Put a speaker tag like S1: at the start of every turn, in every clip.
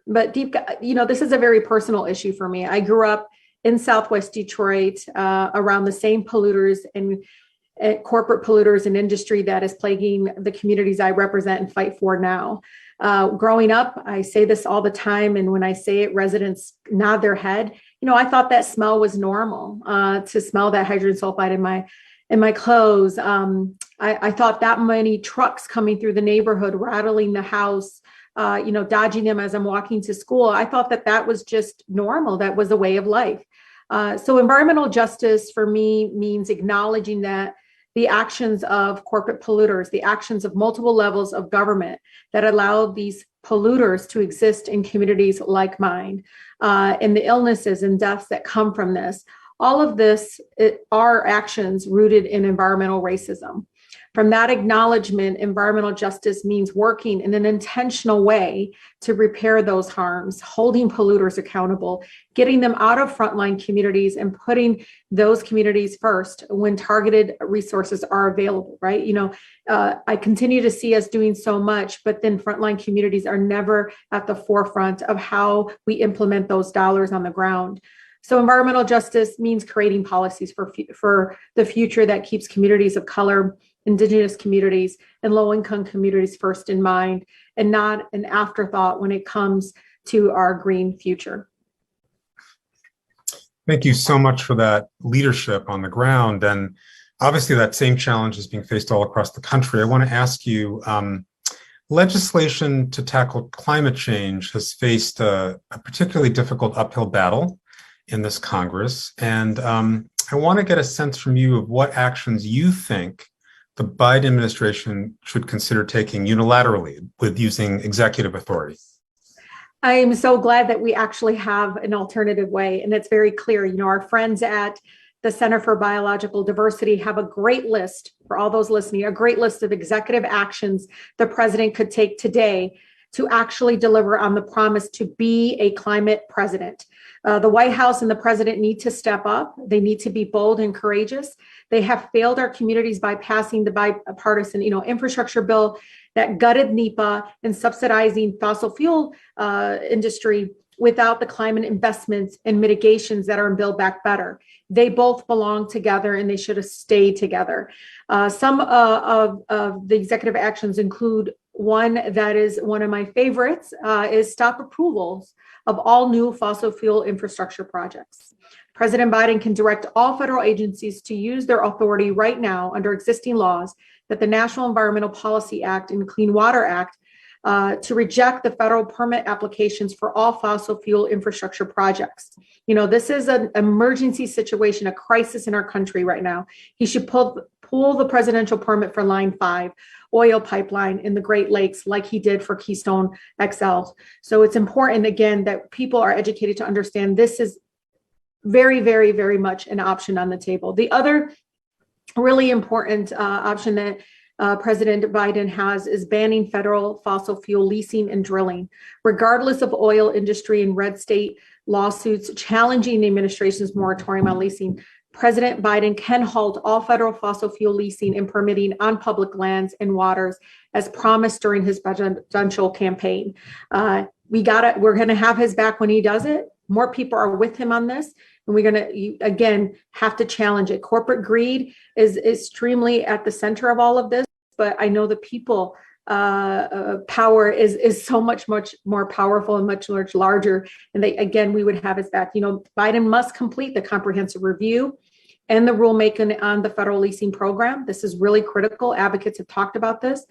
S1: But this is a very personal issue for me. I grew up in Southwest Detroit around the same polluters and corporate polluters and industry that is plaguing the communities I represent and fight for now. Growing up, I say this all the time, and when I say it, residents nod their head. I thought that smell was normal, to smell that hydrogen sulfide in my clothes. I thought that many trucks coming through the neighborhood, rattling the house, dodging them as I'm walking to school. I thought that was just normal. That was a way of life. So environmental justice for me means acknowledging that the actions of corporate polluters, the actions of multiple levels of government that allow these polluters to exist in communities like mine, and the illnesses and deaths that come from this. All of this are actions rooted in environmental racism. From that acknowledgement, environmental justice means working in an intentional way to repair those harms, holding polluters accountable, getting them out of frontline communities and putting those communities first when targeted resources are available, right? I continue to see us doing so much, but then frontline communities are never at the forefront of how we implement those dollars on the ground. So environmental justice means creating policies for the future that keeps communities of color, Indigenous communities, and low-income communities first in mind, and not an afterthought when it comes to our green future.
S2: Thank you so much for that leadership on the ground. And obviously that same challenge is being faced all across the country. I want to ask you, legislation to tackle climate change has faced a particularly difficult uphill battle in this Congress. And I want to get a sense from you of what actions you think the Biden administration should consider taking unilaterally with using executive authority.
S1: I am so glad that we actually have an alternative way, and it's very clear. Our friends at the Center for Biological Diversity have a great list, for all those listening, a great list of executive actions the president could take today to actually deliver on the promise to be a climate president. The White House and the president need to step up. They need to be bold and courageous. They have failed our communities by passing the bipartisan, infrastructure bill that gutted NEPA and subsidizing fossil fuel industry without the climate investments and mitigations that are in Build Back Better. They both belong together and they should have stayed together. Some of the executive actions include one that is one of my favorites, is stop approvals of all new fossil fuel infrastructure projects. President Biden can direct all federal agencies to use their authority right now under existing laws that the National Environmental Policy Act and Clean Water Act to reject the federal permit applications for all fossil fuel infrastructure projects. This is an emergency situation, a crisis in our country right now. He should pull the presidential permit for Line 5 oil pipeline in the Great Lakes like he did for Keystone XL. So it's important, again, that people are educated to understand this is very, very, very much an option on the table. The other really important option that President Biden has is banning federal fossil fuel leasing and drilling, regardless of oil industry and red state lawsuits challenging the administration's moratorium on leasing. President Biden can halt all federal fossil fuel leasing and permitting on public lands and waters as promised during his presidential campaign. We're going to have his back when he does it. More people are with him on this. And we're going to, again, have to challenge it. Corporate greed is extremely at the center of all of this, but I know the people power is so much more powerful and much larger. And we would have his back. Biden must complete the comprehensive review and the rulemaking on the federal leasing program. This is really critical. Advocates have talked about this.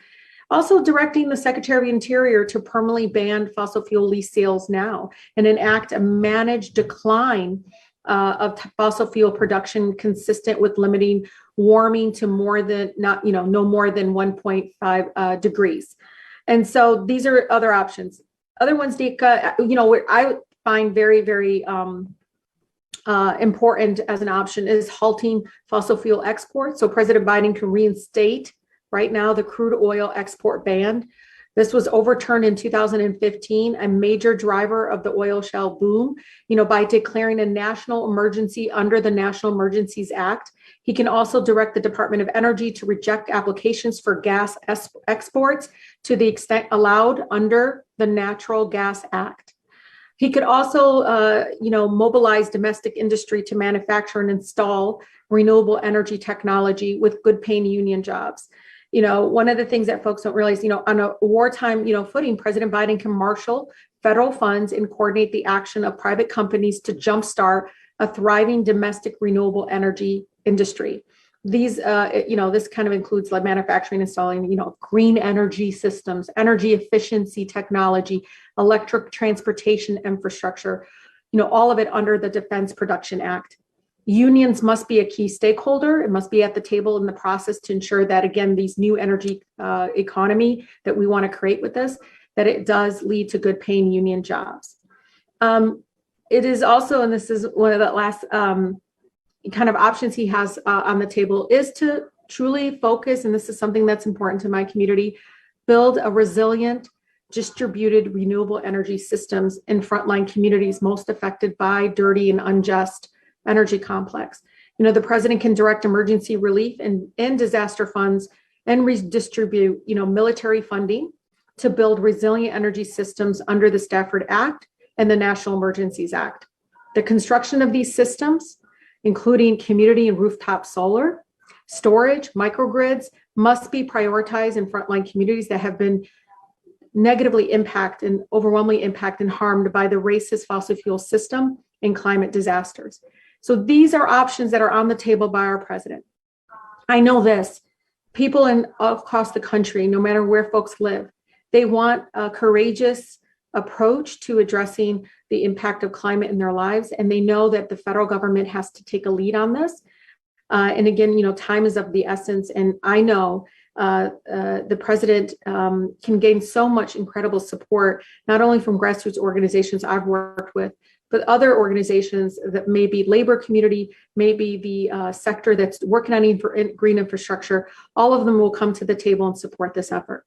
S1: Also directing the Secretary of Interior to permanently ban fossil fuel lease sales now and enact a managed decline of fossil fuel production consistent with limiting warming to no more than 1.5 degrees. And so these are other options. Other ones, Dika, I find very, very important as an option is halting fossil fuel exports. So President Biden can reinstate right now the crude oil export ban. This was overturned in 2015, a major driver of the oil shale boom, by declaring a national emergency under the National Emergencies Act. He can also direct the Department of Energy to reject applications for gas exports to the extent allowed under the Natural Gas Act. He could also, mobilize domestic industry to manufacture and install renewable energy technology with good paying union jobs. One of the things that folks don't realize, on a wartime, footing, President Biden can marshal federal funds and coordinate the action of private companies to jumpstart a thriving domestic renewable energy industry. These, this kind of includes like manufacturing, installing, green energy systems, energy efficiency technology, electric transportation infrastructure, all of it under the Defense Production Act. Unions must be a key stakeholder. It must be at the table in the process to ensure that, again, these new energy economy that we want to create with this, that it does lead to good paying union jobs. It is also, and this is one of the last kind of options he has on the table, is to truly focus, and this is something that's important to my community, build a resilient, distributed renewable energy systems in frontline communities most affected by dirty and unjust energy complex. The president can direct emergency relief and disaster funds and redistribute, military funding to build resilient energy systems under the Stafford Act and the National Emergencies Act. The construction of these systems, including community and rooftop solar, storage, microgrids, must be prioritized in frontline communities that have been negatively impacted and overwhelmingly impacted and harmed by the racist fossil fuel system and climate disasters. So these are options that are on the table by our president. I know this, people across the country, no matter where folks live, they want a courageous approach to addressing the impact of climate in their lives. And they know that the federal government has to take a lead on this. And again, time is of the essence. And I know the president can gain so much incredible support, not only from grassroots organizations I've worked with, but other organizations that may be labor community, maybe the sector that's working on green infrastructure. All of them will come to the table and support this effort.